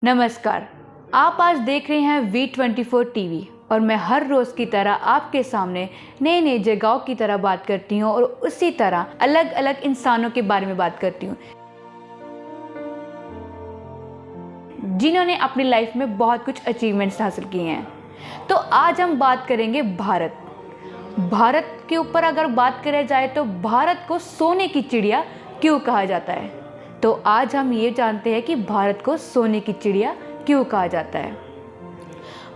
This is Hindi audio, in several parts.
नमस्कार। आप आज देख रहे हैं V24 टीवी और मैं हर रोज़ की तरह आपके सामने नए नए जगहों की तरह बात करती हूँ और उसी तरह अलग अलग इंसानों के बारे में बात करती हूँ जिन्होंने अपनी लाइफ में बहुत कुछ अचीवमेंट्स हासिल किए हैं। तो आज हम बात करेंगे भारत के ऊपर। अगर बात करें जाए तो भारत को सोने की चिड़िया क्यों कहा जाता है, तो आज हम ये जानते हैं कि भारत को सोने की चिड़िया क्यों कहा जाता है।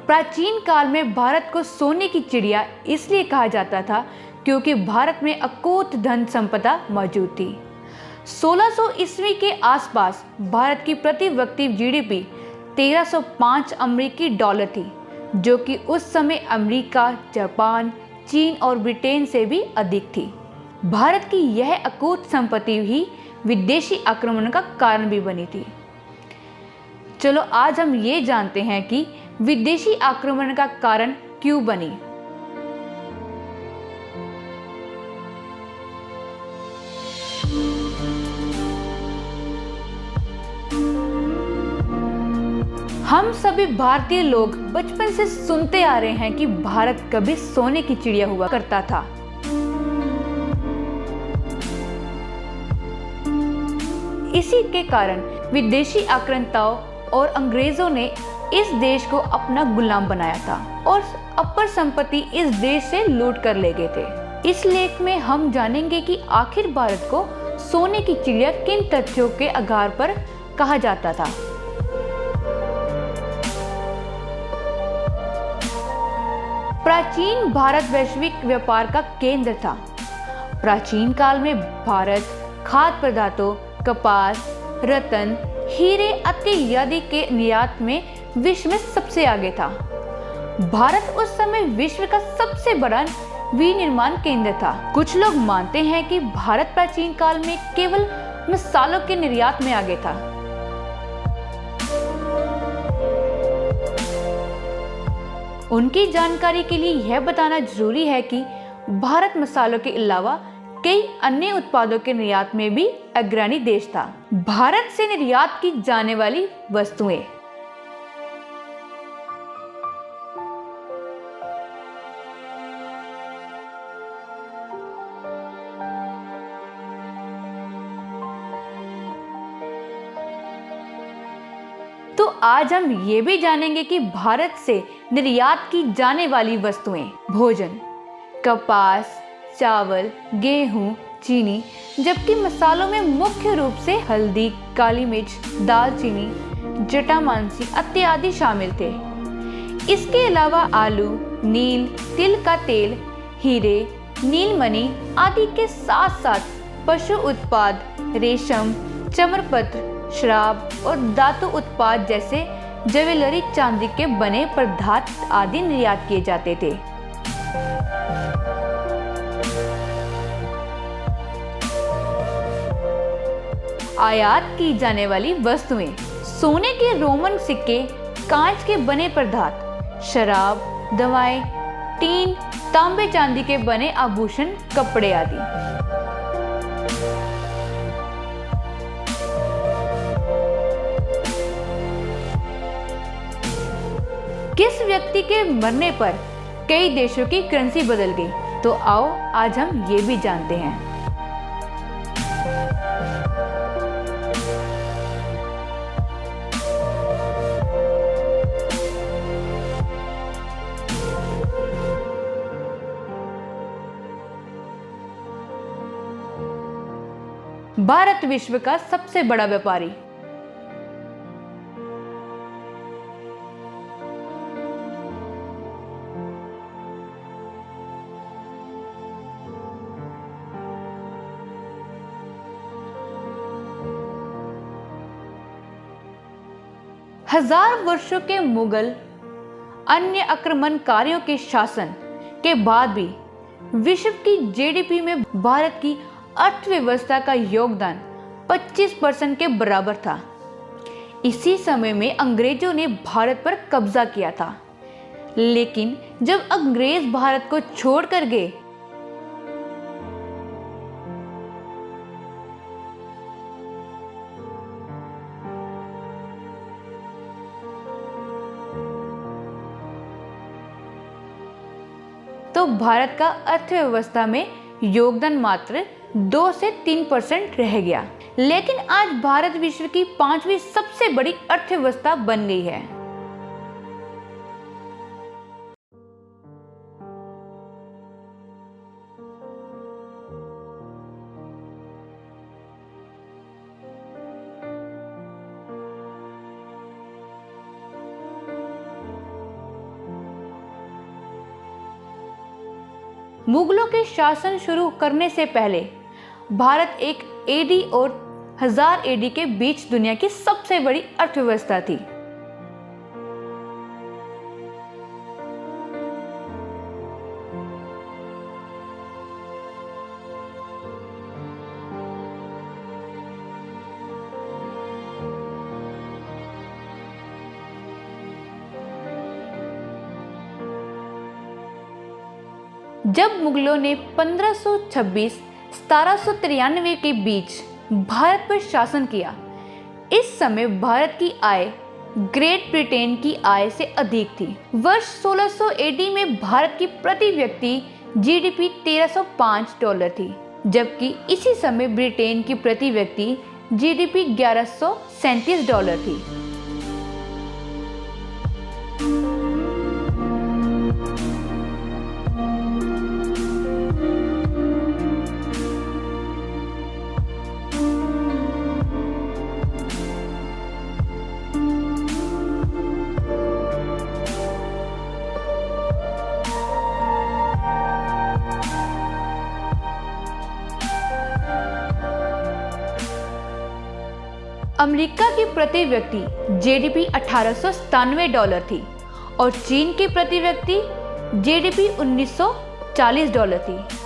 प्राचीन काल में भारत को सोने की चिड़िया इसलिए कहा जाता था क्योंकि भारत में अकूत धन संपदा मौजूद थी। 1600 ईस्वी के आसपास भारत की प्रति व्यक्ति जीडीपी 1305 अमेरिकी डॉलर थी, जो कि उस समय अमेरिका, जापान, चीन और ब्रिटेन से भी अधिक थी। भारत की यह अकूत संपत्ति ही विदेशी आक्रमण का कारण भी बनी थी। चलो आज हम ये जानते हैं कि विदेशी आक्रमण का कारण क्यों बनी। हम सभी भारतीय लोग बचपन से सुनते आ रहे हैं कि भारत कभी सोने की चिड़िया हुआ करता था। इसी के कारण विदेशी आक्रांताओं और अंग्रेजों ने इस देश को अपना गुलाम बनाया था और अपर संपत्ति इस देश से लूट कर ले गए थे। इस लेख में हम जानेंगे कि आखिर भारत को सोने की चिड़िया किन तथ्यों के आधार पर कहा जाता था। प्राचीन भारत वैश्विक व्यापार का केंद्र था। प्राचीन काल में भारत खाद्य पदार्थों, कपास, रत्न, हीरे इत्यादि के निर्यात में विश्व में सबसे आगे था। भारत उस समय विश्व का सबसे बड़ा विनिर्माण केंद्र था। कुछ लोग मानते हैं कि भारत प्राचीन काल में केवल मसालों के निर्यात में आगे था। उनकी जानकारी के लिए यह बताना जरूरी है कि भारत मसालों के अलावा कई अन्य उत्पादों के निर्यात में भी अग्रणी देश था। भारत से निर्यात की जाने वाली वस्तुएं। तो आज हम ये भी जानेंगे कि भारत से निर्यात की जाने वाली वस्तुएं भोजन, कपास, चावल, गेहूं, चीनी, जबकि मसालों में मुख्य रूप से हल्दी, काली मिर्च, दालचीनी, जटामांसी इत्यादि शामिल थे। इसके अलावा आलू, नील, तिल का तेल, हीरे, नीलमणि आदि के साथ साथ पशु उत्पाद, रेशम, चमरपत्र, शराब और धातु उत्पाद जैसे ज्वेलरी, चांदी के बने पदार्थ आदि निर्यात किए जाते थे। आयात की जाने वाली वस्तुएं, सोने के रोमन सिक्के, कांच के बने पदार्थ, शराब, दवाएं, टीन, तांबे चांदी के बने आभूषण, कपड़े आदि। किस व्यक्ति के मरने पर कई देशों की करेंसी बदल गई, तो आओ आज हम ये भी जानते हैं। भारत विश्व का सबसे बड़ा व्यापारी। हजार वर्षों के मुगल अन्य आक्रमणकारियों के शासन के बाद भी विश्व की जीडीपी में भारत की अर्थव्यवस्था का योगदान 25% के बराबर था। इसी समय में अंग्रेजों ने भारत पर कब्जा किया था, लेकिन जब अंग्रेज भारत को छोड़कर गए तो भारत का अर्थव्यवस्था में योगदान मात्र 2 से 3% रह गया। लेकिन आज भारत विश्व की 5वीं सबसे बड़ी अर्थव्यवस्था बन गई है। मुगलों के शासन शुरू करने से पहले भारत एक एडी और 1000 एडी के बीच दुनिया की सबसे बड़ी अर्थव्यवस्था थी। जब मुगलों ने 1526-1793 के बीच भारत पर शासन किया, इस समय भारत की आय ग्रेट ब्रिटेन की आय से अधिक थी। वर्ष 1600 एडी में भारत की प्रति व्यक्ति जीडीपी $1305 थी, जबकि इसी समय ब्रिटेन की प्रति व्यक्ति जीडीपी $1137 थी। अमेरिका की प्रति व्यक्ति जीडीपी $1897 थी और चीन की प्रति व्यक्ति जीडीपी $1940 थी।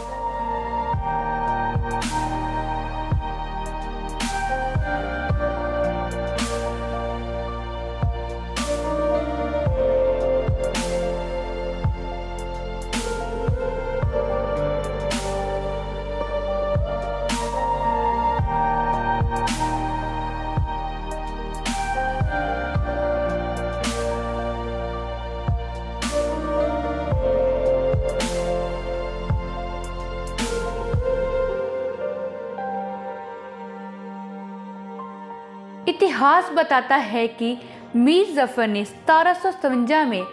इतिहास बताता है कि मीर जफर ने 1757 में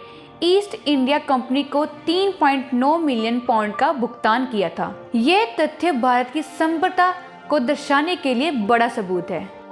ईस्ट इंडिया कंपनी को 3.9 मिलियन पाउंड का भुगतान किया था। यह तथ्य भारत की संप्रभुता को दर्शाने के लिए बड़ा सबूत है।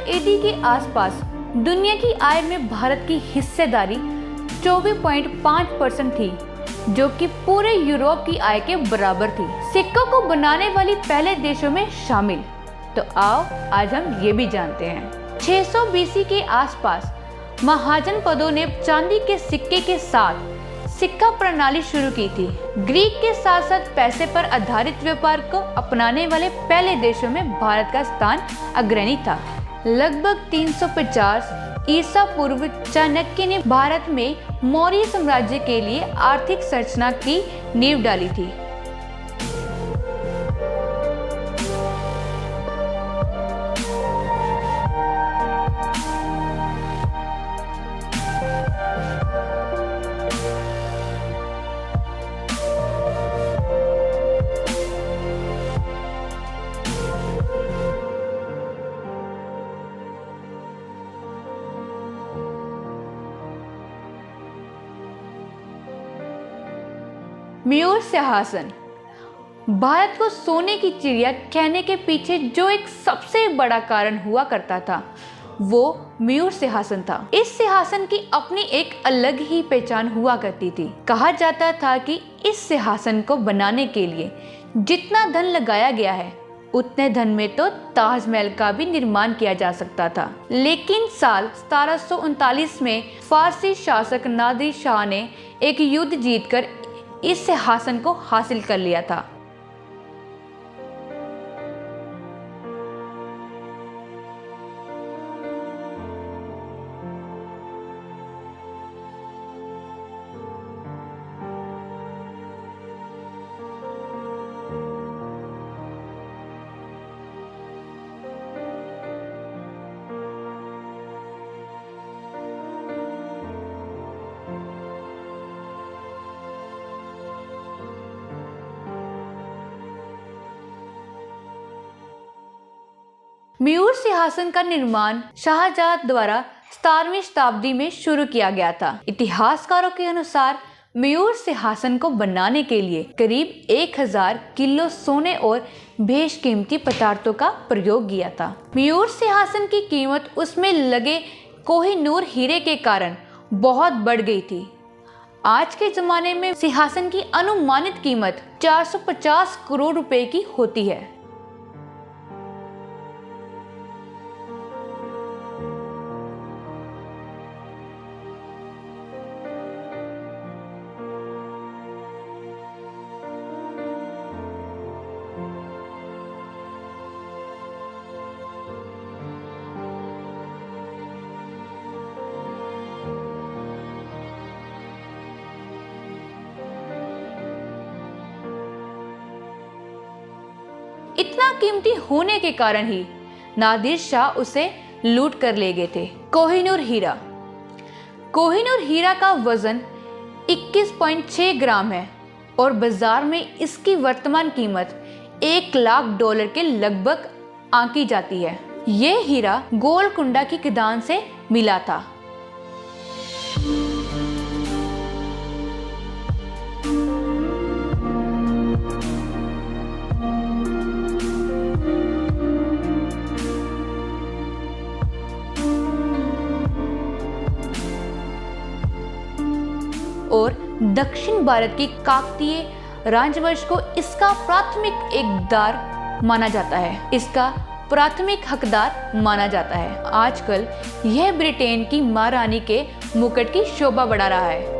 एडी के आसपास दुनिया की आय में भारत की हिस्सेदारी 24.5% थी, जो कि पूरे यूरोप की आय के बराबर थी। सिक्कों को बनाने वाली पहले देशों में शामिल। तो आओ आज हम ये भी जानते हैं। 600 बीसी के आसपास महाजन पदों ने चांदी के सिक्के के साथ सिक्का प्रणाली शुरू की थी। ग्रीक के साथ साथ पैसे पर आधारित व्यापार को अपनाने वाले पहले देशों में भारत का स्थान अग्रणी था। लगभग 350 ईसा पूर्व चाणक्य ने भारत में मौर्य साम्राज्य के लिए आर्थिक संरचना की नींव डाली थी। मयूर सिंहासन। भारत को सोने की चिड़िया कहने के पीछे जो एक सबसे बड़ा कारण हुआ करता था, वो मयूर सिंहासन था। इस सिंहासन की अपनी एक अलग ही पहचान हुआ करती थी। कहा जाता था कि इस सिंहासन को बनाने के लिए जितना धन लगाया गया है, उतने धन में तो ताजमहल का भी निर्माण किया जा सकता था। लेकिन साल 1739 में फारसी शासक नादिर शाह ने एक युद्ध जीतकर इस सिंहासन को हासिल कर लिया था। मयूर सिंहासन का निर्माण शाहजहां द्वारा 17वीं शताब्दी में शुरू किया गया था। इतिहासकारों के अनुसार मयूर सिंहासन को बनाने के लिए करीब 1000 किलो सोने और बेशकीमती पदार्थों का प्रयोग किया था। मयूर सिंहासन की कीमत उसमें लगे कोहिनूर हीरे के कारण बहुत बढ़ गई थी। आज के जमाने में सिंहासन की अनुमानित कीमत 450 करोड़ रुपए की होती है। इतना कीमती होने के कारण ही नादिर शाह उसे लूट कर ले गए थे। कोहिनूर हीरा। कोहिनूर हीरा का वजन 21.6 ग्राम है और बाजार में इसकी वर्तमान कीमत $1,00,000 के लगभग आंकी जाती है। ये हीरा गोलकुंडा की खदान से मिला था। और दक्षिण भारत की काकतीय राजवंश को इसका प्राथमिक एकदार माना जाता है। इसका प्राथमिक हकदार माना जाता है। आजकल यह ब्रिटेन की महारानी के मुकुट की शोभा बढ़ा रहा है।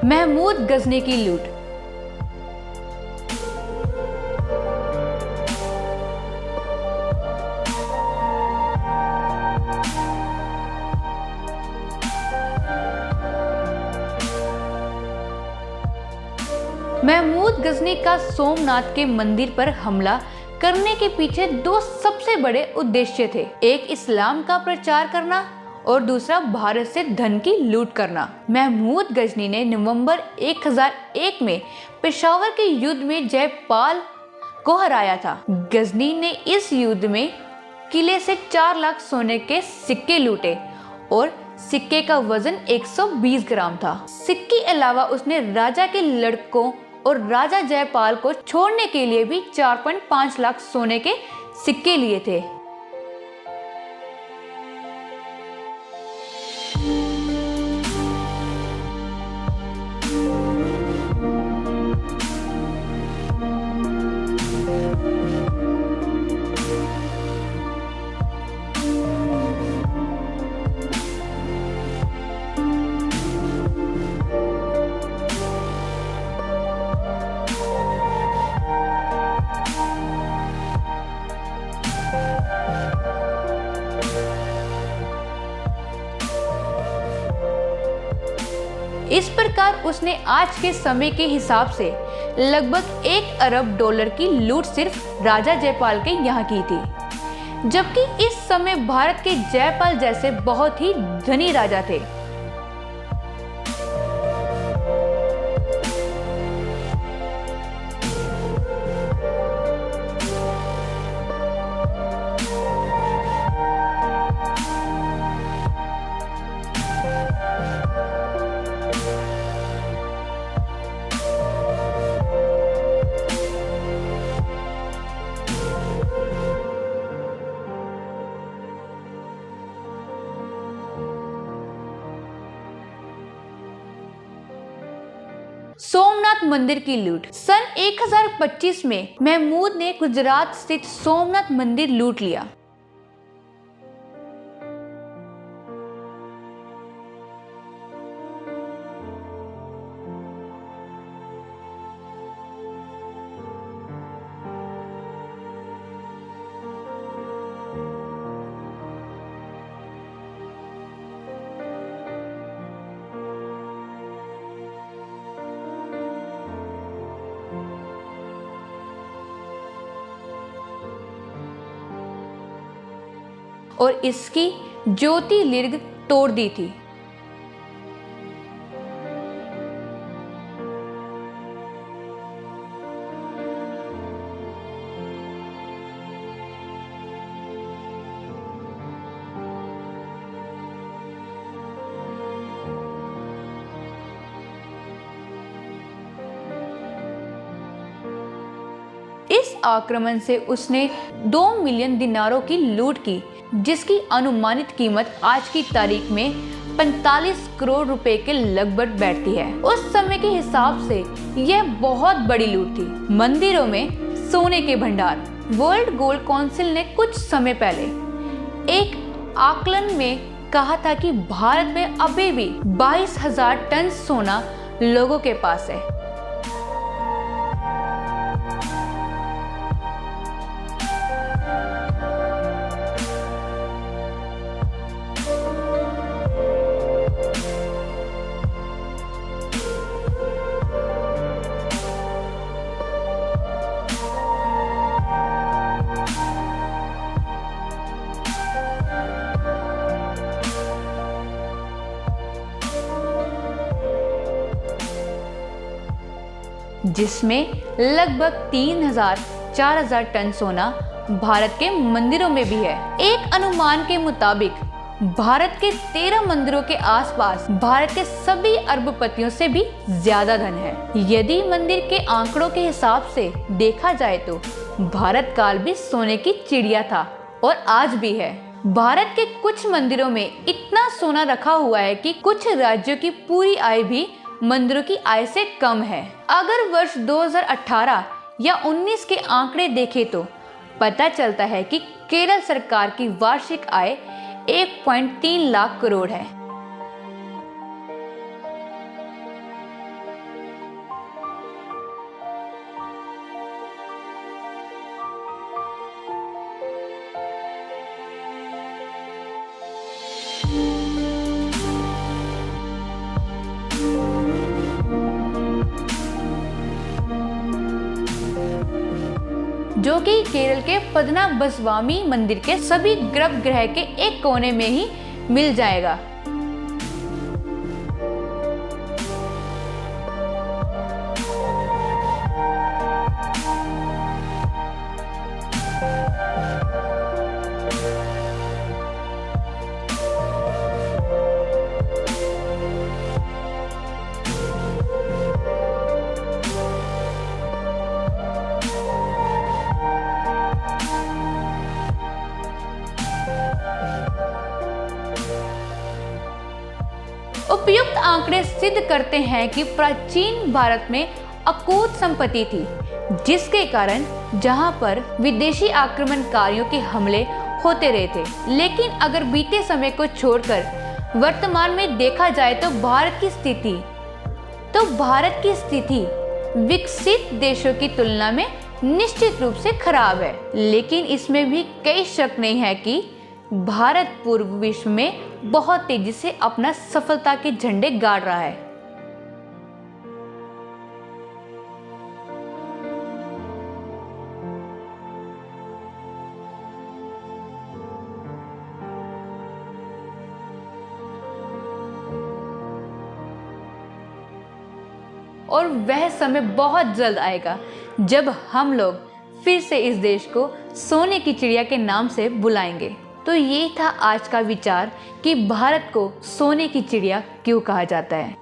महमूद गजनी की लूट। महमूद गजनी का सोमनाथ के मंदिर पर हमला करने के पीछे दो सबसे बड़े उद्देश्य थे। एक इस्लाम का प्रचार करना और दूसरा भारत से धन की लूट करना। महमूद गजनी ने नवंबर 1001 में पेशावर के युद्ध में जयपाल को हराया था। गजनी ने इस युद्ध में किले से 4 लाख सोने के सिक्के लूटे और सिक्के का वजन 120 ग्राम था। सिक्के अलावा उसने राजा के लड़कों और राजा जयपाल को छोड़ने के लिए भी 4.5 लाख सोने के सिक्के लिए थे। इस प्रकार उसने आज के समय के हिसाब से लगभग $1 अरब की लूट सिर्फ राजा जयपाल के यहाँ की थी, जबकि इस समय भारत के जयपाल जैसे बहुत ही धनी राजा थे। सोमनाथ मंदिर की लूट। सन 1025 में महमूद ने गुजरात स्थित सोमनाथ मंदिर लूट लिया। और इसकी ज्योतिर्लिंग तोड़ दी थी। इस आक्रमण से उसने 2 मिलियन दिनारों की लूट की, जिसकी अनुमानित कीमत आज की तारीख में 45 करोड़ रुपए के लगभग बैठती है। उस समय के हिसाब से यह बहुत बड़ी लूट थी। मंदिरों में सोने के भंडार। वर्ल्ड गोल्ड काउंसिल ने कुछ समय पहले एक आकलन में कहा था कि भारत में अभी भी 22,000 टन सोना लोगों के पास है। जिसमें लगभग 3,000-4,000 टन सोना भारत के मंदिरों में भी है। एक अनुमान के मुताबिक भारत के 13 मंदिरों के आसपास भारत के सभी अरबपतियों से भी ज्यादा धन है। यदि मंदिर के आंकड़ों के हिसाब से देखा जाए तो भारत काल भी सोने की चिड़िया था और आज भी है। भारत के कुछ मंदिरों में इतना सोना रखा हुआ है कि कुछ राज्यों की पूरी आय भी मंदिरों की आय से कम है। अगर वर्ष 2018 या 19 के आंकड़े देखें तो पता चलता है कि केरल सरकार की वार्षिक आय 1.3 लाख करोड़ है। जो कि केरल के पद्मनाभस्वामी मंदिर के सभी गर्भगृह के एक कोने में ही मिल जाएगा। उपयुक्त आंकड़े सिद्ध करते हैं कि प्राचीन भारत में अकूत संपत्ति थी, जिसके कारण जहां पर विदेशी आक्रमणकारियों के हमले होते रहे थे। लेकिन अगर बीते समय को छोड़कर वर्तमान में देखा जाए तो भारत की स्थिति विकसित देशों की तुलना में निश्चित रूप से खराब है। लेकिन इसमें भी कोई शक नहीं है कि भारत पूर्व विश्व में बहुत तेजी से अपना सफलता के झंडे गाड़ रहा है। और वह समय बहुत जल्द आएगा जब हम लोग फिर से इस देश को सोने की चिड़िया के नाम से बुलाएंगे। तो ये था आज का विचार कि भारत को सोने की चिड़िया क्यों कहा जाता है।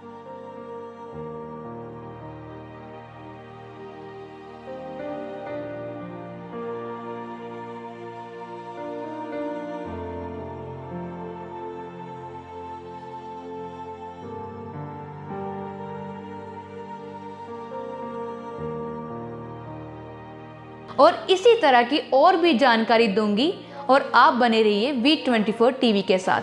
और इसी तरह की और भी जानकारी दूंगी और आप बने रहिए V24 टीवी के साथ।